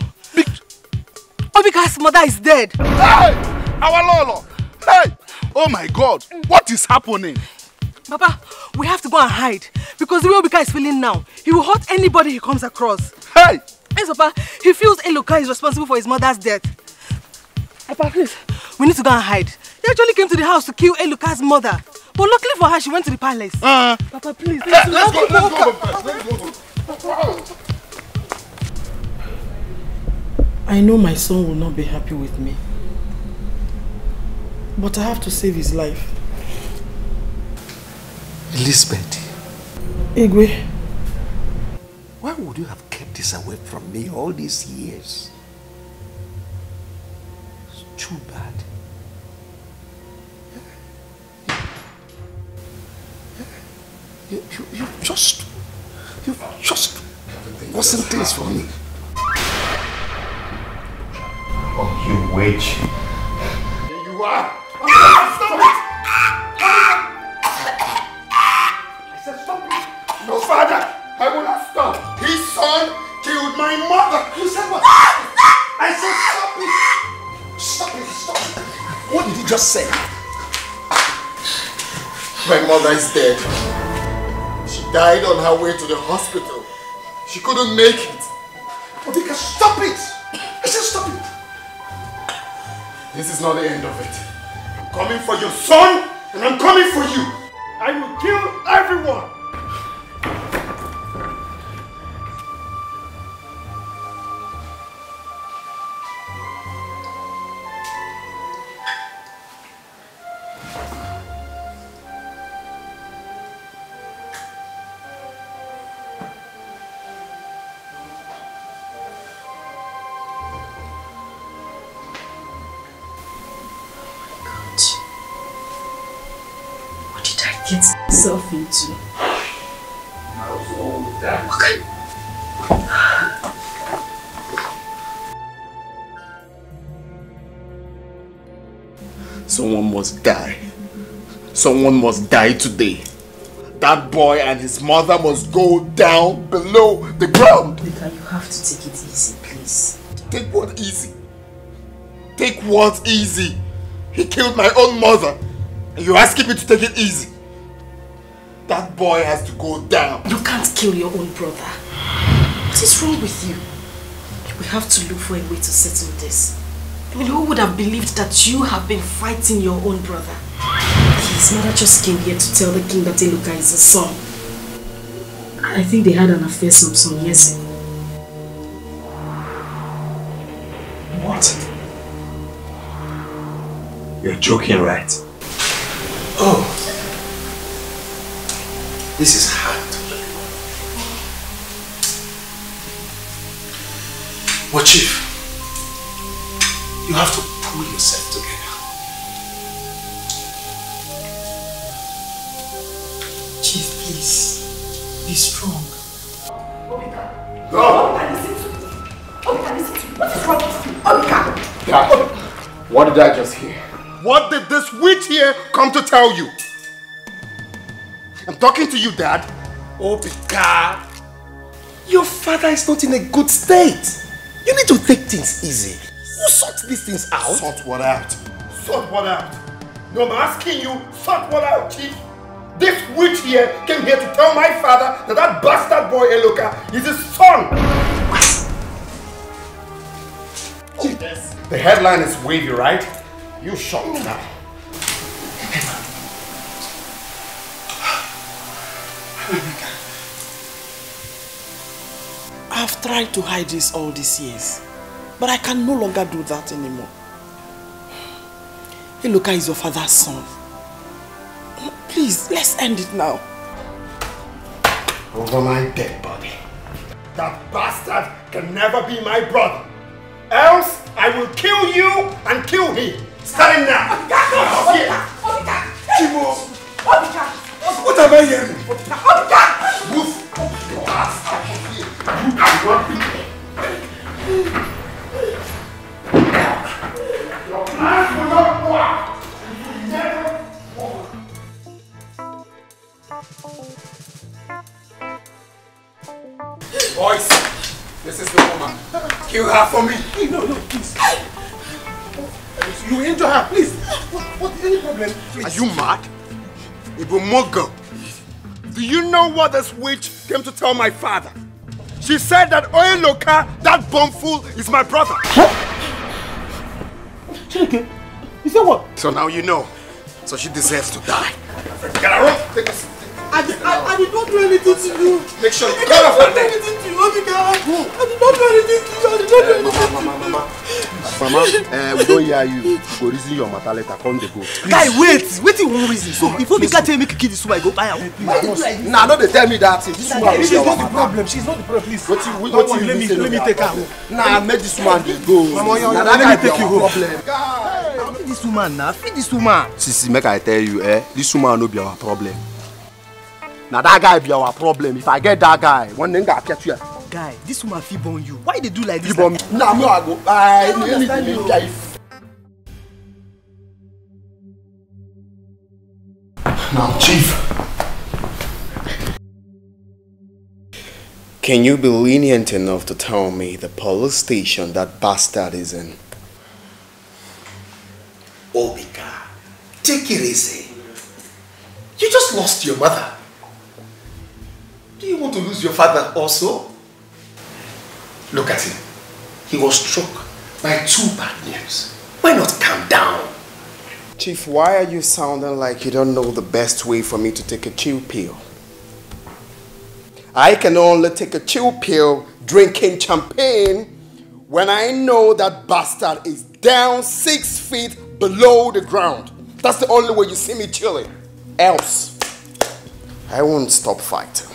Obika's mother is dead. Hey! Our Lolo! Hey! Oh my God! What is happening? Papa, we have to go and hide. Because the way Obika is feeling now, he will hurt anybody he comes across. Hey! Yes, Papa, he feels Eloka is responsible for his mother's death. Papa, please, we need to go and hide. They actually came to the house to kill Eloka's mother. But luckily for her, she went to the palace. Papa, please. Let's go first. I know my son will not be happy with me. But I have to save his life. Elizabeth. Igwe. Why would you have kept this away from me all these years? It's too bad. You just wasn't this for me. Oh, you witch. Here you are. Stop it! I said stop it. No, father, I will not stop. His son killed my mother. You said what? I said stop it. What did he just say? My mother is dead. She died on her way to the hospital. She couldn't make it. Dikeh, stop it! I said stop it! This is not the end of it. I'm coming for your son, and I'm coming for you. I will kill everyone. Get myself into. What kind? Someone must die. Someone must die today. That boy and his mother must go down below the ground. Dikeh, you have to take it easy, please. Take what easy? Take what easy? He killed my own mother. And you're asking me to take it easy? That boy has to go down. You can't kill your own brother. What is wrong with you? We have to look for a way to settle this. I mean, who would have believed that you have been fighting your own brother? His mother just came here to tell the king that Eloka is his son. I think they had an affair some years ago. What? You're joking, right? Oh. This is hard to believe. But Chief, you have to pull yourself together. Chief, please, be strong. Go! Listen to me. What is wrong with you? Dad, what did I just hear? What did this witch here come to tell you? I'm talking to you, Dad. Obika, your father is not in a good state. You need to take things easy. You sort these things out. Sort what out? Sort what out? No, I'm asking you, sort what out, Chief? This witch here came here to tell my father that that bastard boy Eloka is his son. Yes. The headline is wavy, right? You shocked now. I've tried to hide this all these years, but I can no longer do that anymore. Eloka is your father's son. Please, let's end it now. Over my dead body. That bastard can never be my brother. Else, I will kill you and kill him. Starting now. What am I hearing? Move. Your plans will not work. Never work. Boys, this is the woman. Kill her for me. No, please. You injure her, please. What is any problem? Please. Are you mad? Ibumogo. Do you know what this witch came to tell my father? She said that Eloka, that bumfool, is my brother. Chineke, you said what? So now you know. So she deserves to die. Get her up. Take this. I did not do anything to you. Make sure you cut off her neck. I did not do anything to you. I did not do anything to you. I did not do anything to you. Mama, we don't hear you. Go reason your matter later. Come the go. Guy, wait you won't reason. So before we can tell me to kill this woman, I go buy her. Nah, no, they tell me that thing. This woman She's not the problem. She's not the problem. Please. Let me take her. Nah, make this woman go. Mama, let me take you home. Feed this woman now. Feed this woman. Sisi, make I tell you, this woman no be our problem. Now that guy be our problem. If I get that guy, one thing I catch you. Guy, this woman feel born you. Why they do like this? Nah, me I go. Now, Chief. Can you be lenient enough to tell me the police station that bastard is in? Obika. Take it easy. You just lost your mother. Do you want to lose your father also? Look at him. He was struck by 2 bad news. Why not calm down? Chief, why are you sounding like you don't know the best way for me to take a chill pill? I can only take a chill pill drinking champagne when I know that bastard is down 6 feet below the ground. That's the only way you see me chilling. Else, I won't stop fighting.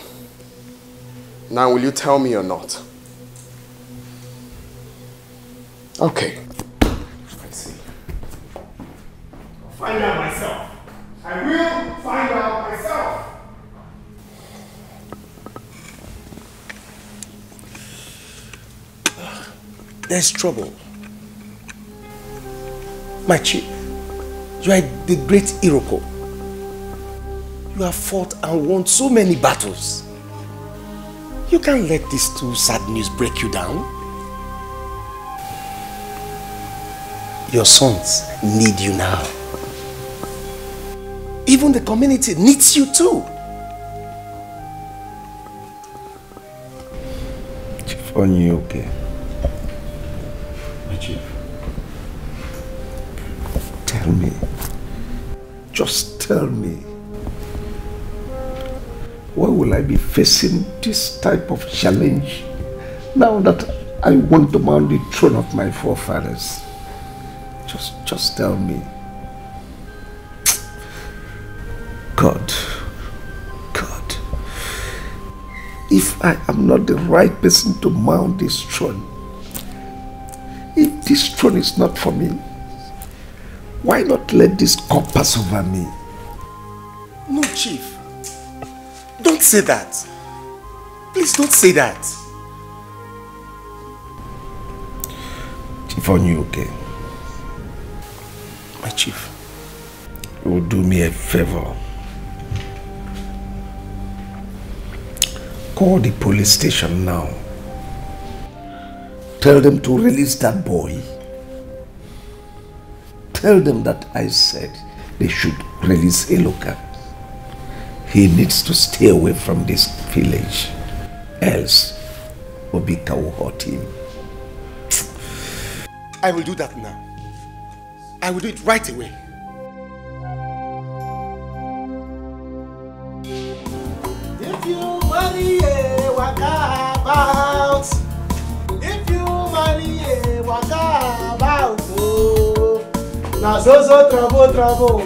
Now, will you tell me or not? Okay. I see. I'll find out myself. I will find out myself. There's trouble. My chief, you are the great Iroko. You have fought and won so many battles. You can't let these 2 sad news break you down. Your sons need you now. Even the community needs you too. Chief, are you okay? My chief, tell me. Just tell me. Why will I be facing this type of challenge now that I want to mount the throne of my forefathers? Just tell me. God, if I am not the right person to mount this throne, if this throne is not for me, why not let this cup pass over me? No, Chief. Don't say that. Please don't say that. Chief, are you okay? My chief, you will do me a favor. Call the police station now. Tell them to release that boy. Tell them that I said they should release Eloka. He needs to stay away from this village. Else, Obika will hurt him. I will do that now. I will do it right away. If you marry a waka about, if you marry a waka about, oh, na so trouble, trouble.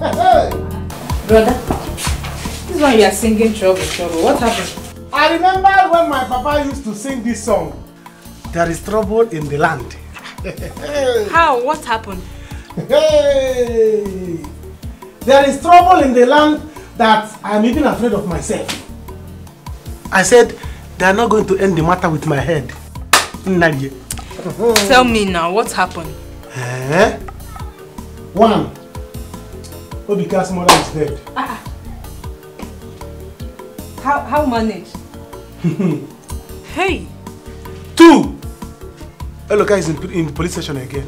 Hey. Brother, this one you are singing trouble. What happened? I remember when my papa used to sing this song. There is trouble in the land. How? What happened? Hey! There is trouble in the land that I am even afraid of myself. I said, they are not going to end the matter with my head. Tell me now, what happened? One, Obika's mother is dead. How manage? Hey! 2, Eloka is in the police station again.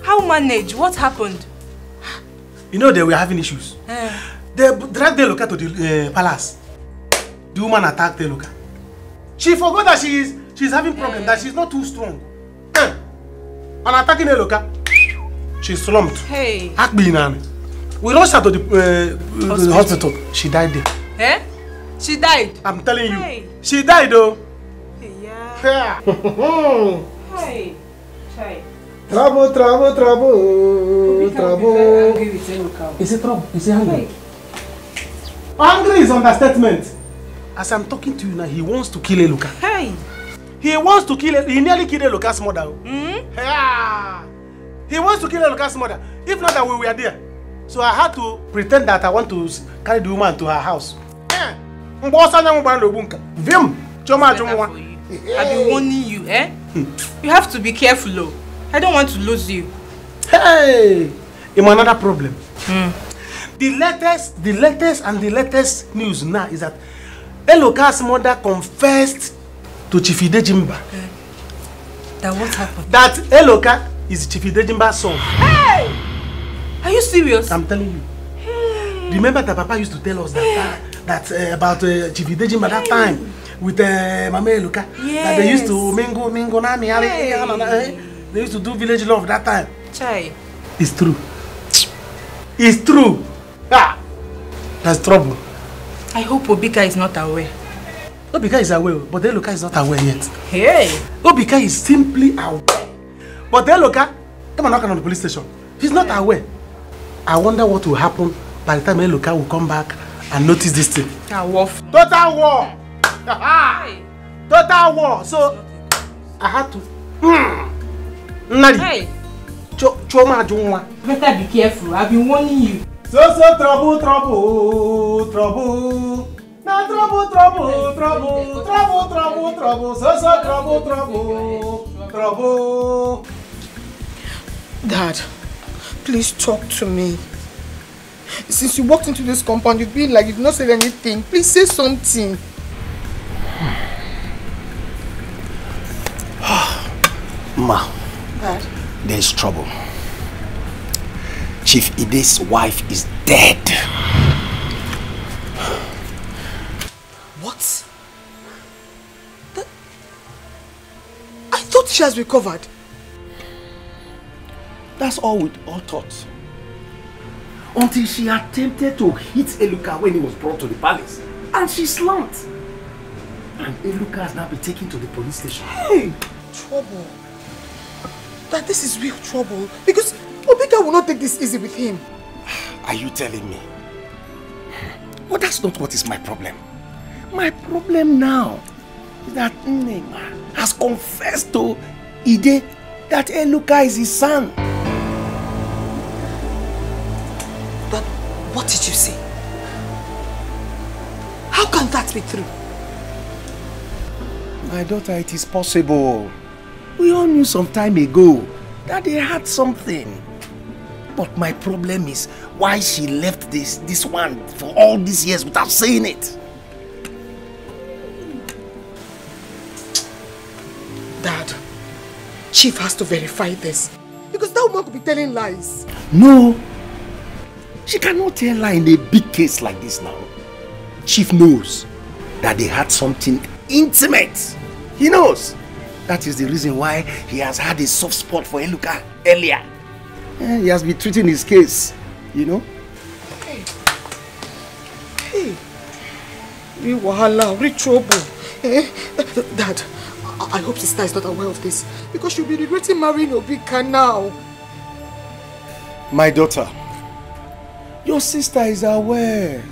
How manage? What happened? You know they were having issues. They dragged Eloka to the palace. The woman attacked Eloka. She forgot that she's having problem, that she's not too strong. On attacking Eloka, she slumped. Hey! We rushed her to the hospital. She died there. Eh? She died? I'm telling you. Hey. She died though. Yeah. Hey. Chai. Trouble. Is it trouble? Is he angry? Angry is understatement. As I'm talking to you now, he wants to kill Eloka. Hey. He wants to kill. He nearly killed Eloka's mother. Yeah. He wants to kill Eloka's mother. If not that we were there. So I had to pretend that I want to carry the woman to her house. I've been warning you, eh? You have to be careful, though. I don't want to lose you. Hey! I'm another problem. The latest news now is that Eloka's mother confessed to Chief Idejimba. That what happened? That Eloka is Chief Idejimba's son. Hey! Are you serious? I'm telling you. Hey. Remember that Papa used to tell us that about Chief Idejimba that time with Mama Eloka. Yes. That they used to mingle, they used to do village love that time. Chai. It's true. It's true. Ah, that's trouble. I hope Obika is not aware. Obika is aware, but Eloka is not aware yet. Hey! Obika is simply aware. But Eloka, come and knock on the police station. He's not aware. I wonder what will happen by the time Eloka will come back and notice this thing. Total war. Total war. So, I had to... Hey! Better be careful. I've been warning you. So trouble. Now trouble. So trouble. Dad, please talk to me. Since you walked into this compound, you've been like you've not said anything. Please say something. Ma, Dad. there's trouble. Chief Ide's wife is dead. What? I thought she has recovered. That's all we all thought. Until she attempted to hit Eluka when he was brought to the palace. And she slumped. And Eluka has now been taken to the police station. Hey! Trouble. That this is real trouble. Because Obika will not take this easy with him. Are you telling me? Well, that's not what is my problem. My problem now is that Nema has confessed to Ide that Eluka is his son. But what did you say? How can that be true? My daughter, it is possible. We all knew some time ago that they had something. But my problem is why she left this one for all these years without saying it. Dad, Chief has to verify this. Because that woman could be telling lies. No. She cannot tell lie in a big case like this now. Chief knows that they had something intimate. He knows. That is the reason why he has had a soft spot for Eluka earlier. He has been treating his case, you know. Hey. Real wahala, real trouble. Dad, I hope sister is not aware of this. Because she'll be regretting marrying Obika now. My daughter, your sister is aware.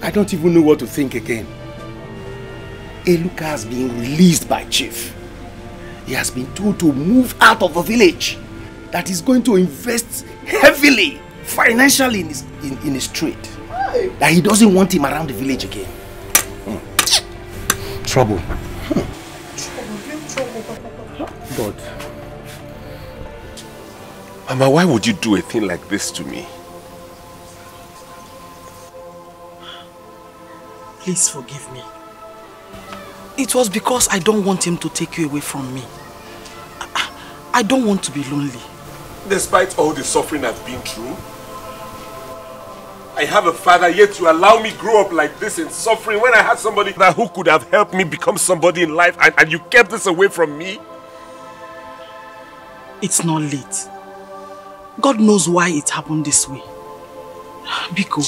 I don't even know what to think again. Eluka has been released by Chief. He has been told to move out of the village. That he's going to invest heavily, financially in his trade. Hey. That he doesn't want him around the village again. Trouble. God. Mama, why would you do a thing like this to me? Please forgive me. It was because I don't want him to take you away from me. I don't want to be lonely. Despite all the suffering I've been through, I have a father, yet you allow me grow up like this in suffering when I had somebody who could have helped me become somebody in life, and you kept this away from me? It's not late. God knows why it happened this way. Biko,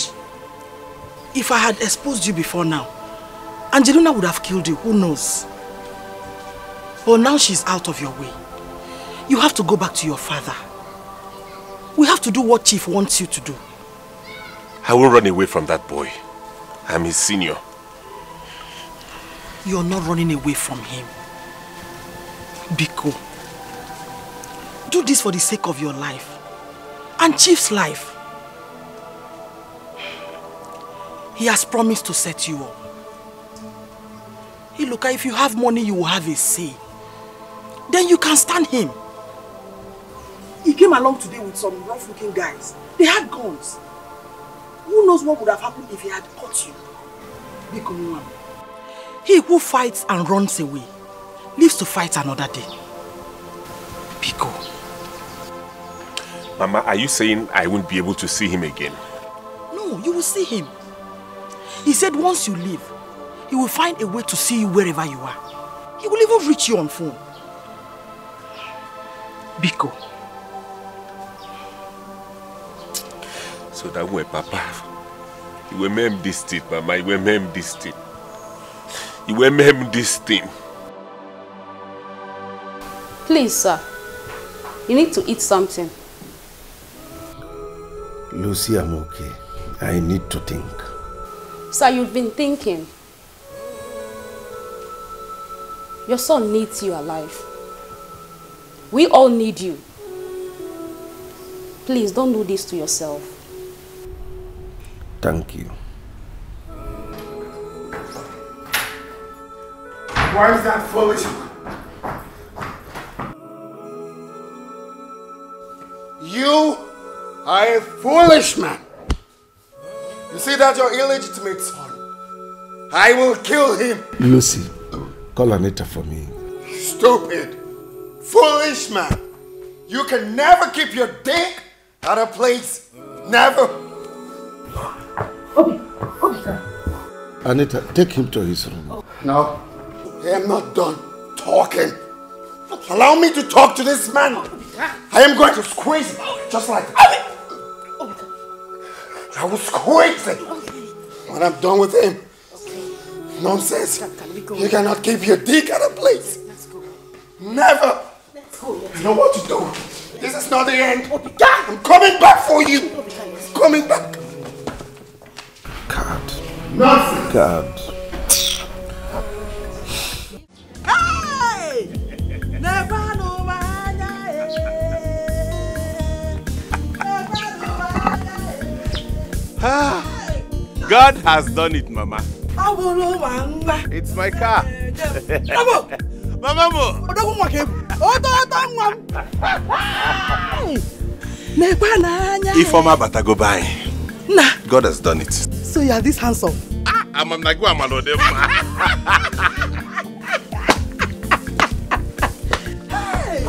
if I had exposed you before now, Angelina would have killed you, who knows? But now she's out of your way. You have to go back to your father. We have to do what Chief wants you to do. I won't run away from that boy. I'm his senior. You're not running away from him. Biko, do this for the sake of your life and Chief's life. He has promised to set you up. Hey, look, if you have money, you will have a say. Then you can stand him. He came along today with some rough-looking guys. They had guns. Who knows what would have happened if he had caught you? He who fights and runs away lives to fight another day. Biko. Mama, are you saying I won't be able to see him again? No, you will see him. He said once you leave, he will find a way to see you wherever you are. He will even reach you on phone. Biko. So that way, Papa, you will mem this thing, Mama, you will mem this thing. You will mem this thing. Please, sir. You need to eat something. Lucy, I'm okay. I need to think. Sir, you've been thinking. Your son needs you alive. We all need you. Please, don't do this to yourself. Thank you. Why is that foolish? You are a foolish man. You see that your illegitimate son? I will kill him. Lucy, call Anita for me. Stupid. Foolish man. You can never keep your dick at a place. Never. Anita, take him to his room. No. I am not done talking. Allow me to talk to this man. I am going to squeeze him just like that. I will squeeze him when I'm done with him. Nonsense. You cannot keep your dick at a place. Never. I know what to do. This is not the end. I'm coming back for you. I'm coming back. God. Nonsense. God. Hey! Never know God has done it, Mama. It's my car. Mama mo. Ifoma Batago by. God has done it. So you are this handsome? I'm like I'm Hey!